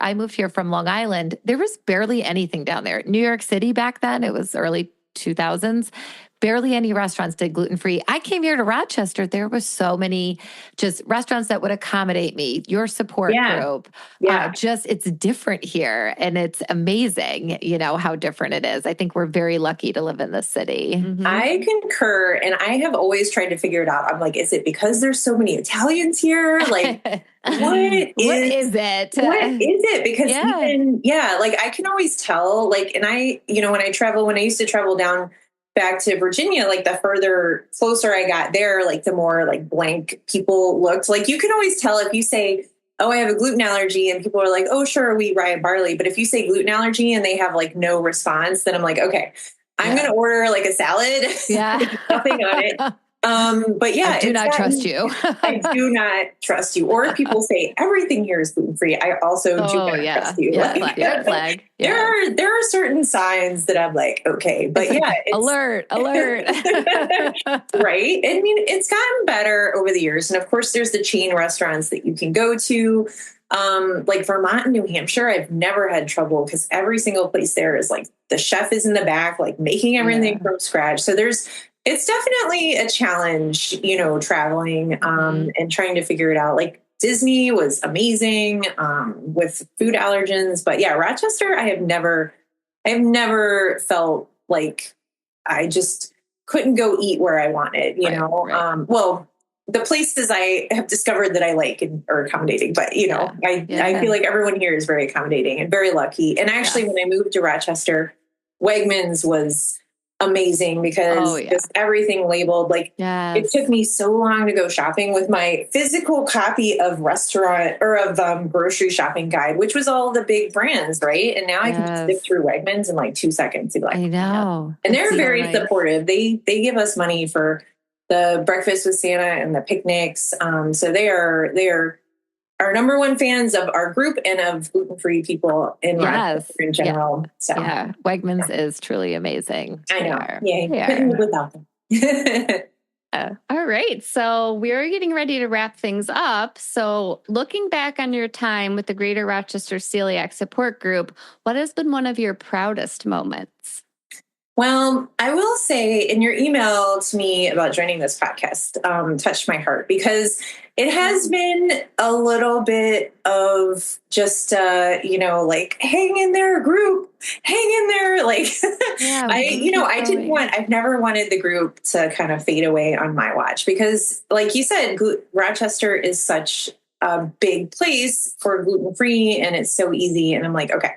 from Long Island, there was barely anything down there. New York City back then, it was early 2000s. Barely any restaurants did gluten-free. I came here to Rochester. There was so many just restaurants that would accommodate me, your support group. It's different here, and it's amazing, how different it is. I think we're very lucky to live in this city. Mm-hmm. I concur. And I have always tried to figure it out. I'm like, is it because there's so many Italians here? Like, what is it? Because I can always tell, like, and when I used to travel down back to Virginia, like the closer I got there, like the more like blank people looked. Like you can always tell if you say, oh, I have a gluten allergy, and people are like, oh, sure, we rye and barley. But if you say gluten allergy and they have like no response, then I'm like, okay, I'm going to order like a salad. Nothing on it. But yeah, I do not trust you. I do not trust you. Or if people say everything here is gluten-free, I also do not trust you. Red flag. There are certain signs that I'm like, okay, but it's alert. Right. I mean, it's gotten better over the years. And of course there's the chain restaurants that you can go to. Like Vermont and New Hampshire, I've never had trouble, because every single place there is like the chef is in the back, like making everything from scratch. So it's definitely a challenge, traveling, and trying to figure it out. Like Disney was amazing, with food allergens, but Rochester, I have never felt like I just couldn't go eat where I wanted, Well, the places I have discovered that I like and are accommodating, but I feel like everyone here is very accommodating and very lucky. And actually, when I moved to Rochester, Wegmans was amazing because just everything labeled. Like it took me so long to go shopping with my physical copy of restaurant or of grocery shopping guide, which was all the big brands, right? And now I can just stick through Wegmans in like 2 seconds. Like, I know, and they're very supportive. They give us money for the breakfast with Santa and the picnics. So they are our number one fans of our group and of gluten-free people in Rochester in general. So Wegmans is truly amazing. I know. Yeah, couldn't live without them. All right. So we're getting ready to wrap things up. So looking back on your time with the Greater Rochester Celiac Support Group, what has been one of your proudest moments? Well, I will say in your email to me about joining this podcast touched my heart because it has been a little bit of just, like hang in there group, hang in there. Like I've never wanted the group to kind of fade away on my watch because like you said, Rochester is such a big place for gluten-free and it's so easy. And I'm like, okay,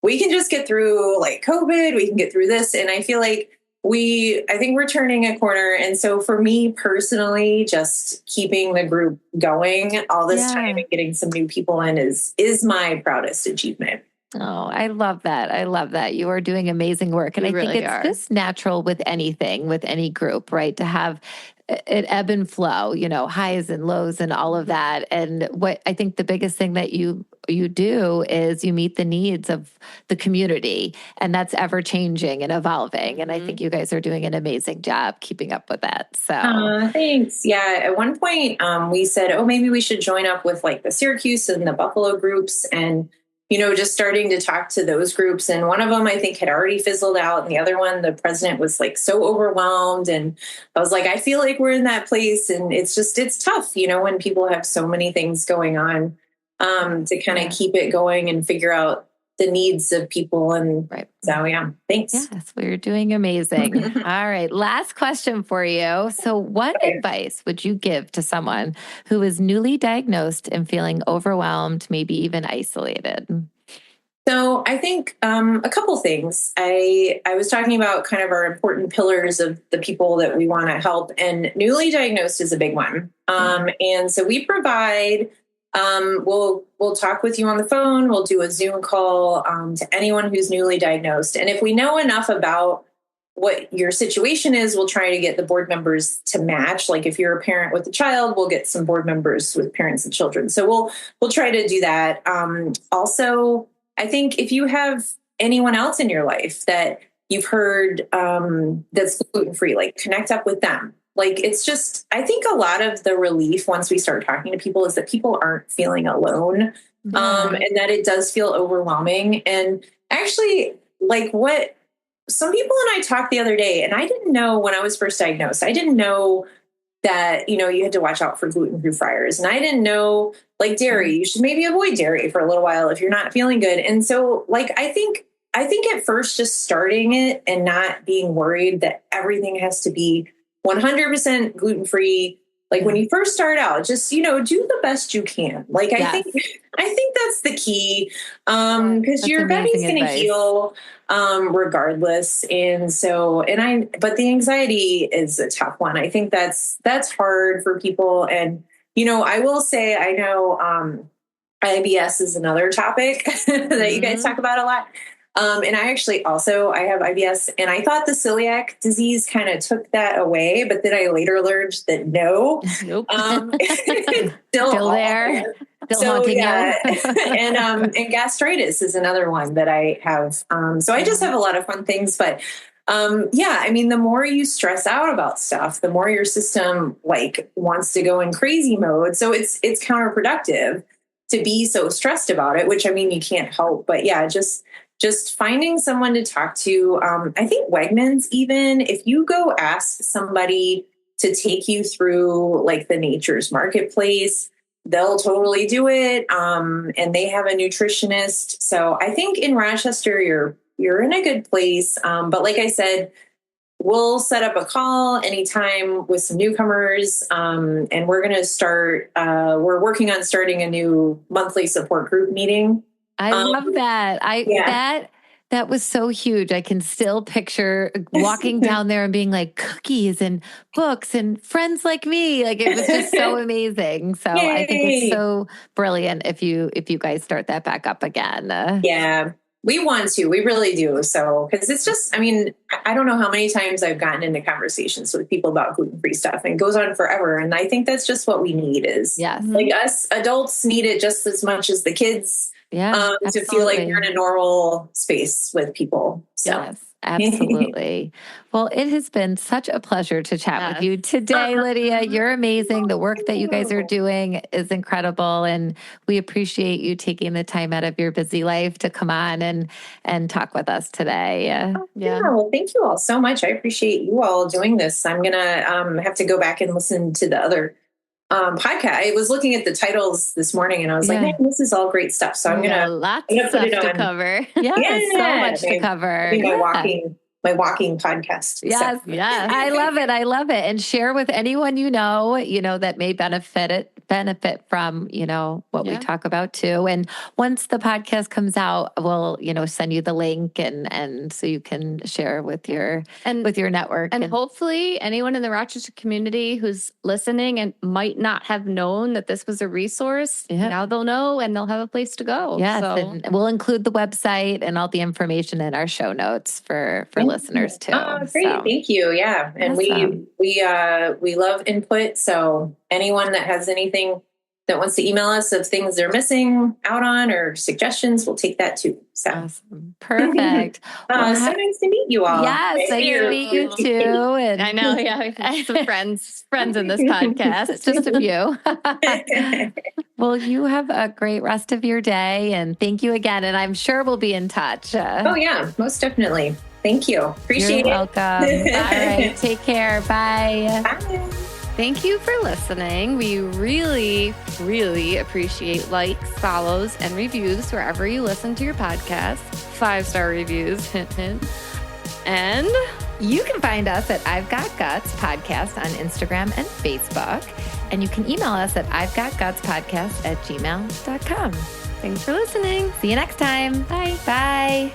we can just get through like COVID, we can get through this. And I feel like I think we're turning a corner. And so for me personally, just keeping the group going all this time and getting some new people in is my proudest achievement. Oh, I love that. I love that. You are doing amazing work. And I think it's just natural with anything, with any group, right? To have an ebb and flow, highs and lows and all of that. And what I think the biggest thing that you do is you meet the needs of the community, and that's ever changing and evolving. And I think you guys are doing an amazing job keeping up with that. So thanks. Yeah. At one point we said, maybe we should join up with like the Syracuse and the Buffalo groups and just starting to talk to those groups. And one of them, I think, had already fizzled out. And the other one, the president was like so overwhelmed. And I was like, I feel like we're in that place. And it's tough, when people have so many things going on to kind of keep it going and figure out the needs of people. And so, thanks. Yes, well, you're doing amazing. All right. Last question for you. So what advice would you give to someone who is newly diagnosed and feeling overwhelmed, maybe even isolated? So I think a couple things. I was talking about kind of our important pillars of the people that we want to help, and newly diagnosed is a big one. And so we provide we'll talk with you on the phone. We'll do a Zoom call to anyone who's newly diagnosed. And if we know enough about what your situation is, we'll try to get the board members to match. Like if you're a parent with a child, we'll get some board members with parents and children. So we'll try to do that. Also, I think if you have anyone else in your life that you've heard that's gluten-free, like connect up with them. Like, it's just, I think a lot of the relief once we start talking to people is that people aren't feeling alone and that it does feel overwhelming. And actually, like what some people and I talked the other day, and I didn't know when I was first diagnosed, I didn't know that, you had to watch out for gluten-free fryers. And I didn't know, like dairy, you should maybe avoid dairy for a little while if you're not feeling good. And so like, I think at first just starting it and not being worried that everything has to be 100% gluten-free. Like when you first start out, just, do the best you can. Like, I think that's the key. Cause your body's going to heal, regardless. And so, but the anxiety is a tough one. I think that's hard for people. And, I will say, I know, IBS is another topic that you guys talk about a lot. And I actually I have IBS, and I thought the celiac disease kind of took that away, but then I later learned that no, nope. It's still there. Still haunting you. And gastritis is another one that I have. So I just have a lot of fun things, but the more you stress out about stuff, the more your system like wants to go in crazy mode. So it's counterproductive to be so stressed about it, which you can't help, but just finding someone to talk to. I think Wegmans, even if you go ask somebody to take you through like the Nature's Marketplace, they'll totally do it. And they have a nutritionist. So I think in Rochester, you're in a good place. But like I said, we'll set up a call anytime with some newcomers. And we're going to start, we're working on starting a new monthly support group meeting. I love that. That was so huge. I can still picture walking down there and being like cookies and books and friends like me. Like it was just so amazing. So Yay. I think it's so brilliant if you guys start that back up again. Yeah, we want to. We really do. So, because it's just, I mean, I don't know how many times I've gotten into conversations with people about gluten-free stuff, and it goes on forever. And I think that's just what we need is, like us adults need it just as much as the kids. Yeah, to feel like you're in a normal space with people. So. Yes, absolutely. Well, it has been such a pleasure to chat with you today, Lydia. You're amazing. The work that you guys are doing is incredible. And we appreciate you taking the time out of your busy life to come on and talk with us today. Well, thank you all so much. I appreciate you all doing this. I'm going to have to go back and listen to the other podcast. I was looking at the titles this morning and I was like, man, this is all great stuff. So I'm going lots of stuff to cover. So much to cover. My walking podcast. Yes. So. Yes. I love it. I love it. And share with anyone you know, that may benefit from, what we talk about too. And once the podcast comes out, we'll, send you the link and so you can share with your network. And hopefully anyone in the Rochester community who's listening and might not have known that this was a resource, now they'll know and they'll have a place to go. Yes. So. And we'll include the website and all the information in our show notes for listeners too. Oh, great. So. Thank you. Yeah. And awesome. we love input. So anyone that has anything that wants to email us of things they're missing out on or suggestions, we'll take that too. So awesome. Perfect. So nice to meet you all. Yes. Nice to meet you too. And I know. Yeah. We have some friends in this podcast. Just a few. Well, you have a great rest of your day and thank you again. And I'm sure we'll be in touch. Oh yeah, most definitely. Thank you. Appreciate You're welcome. All right. Take care. Bye. Bye. Thank you for listening. We really, really appreciate likes, follows, and reviews wherever you listen to your podcast. 5-star reviews, hint, hint. And you can find us at I've Got Guts Podcast on Instagram and Facebook. And you can email us at I'veGotGutsPodcast@gmail.com. Thanks for listening. See you next time. Bye. Bye.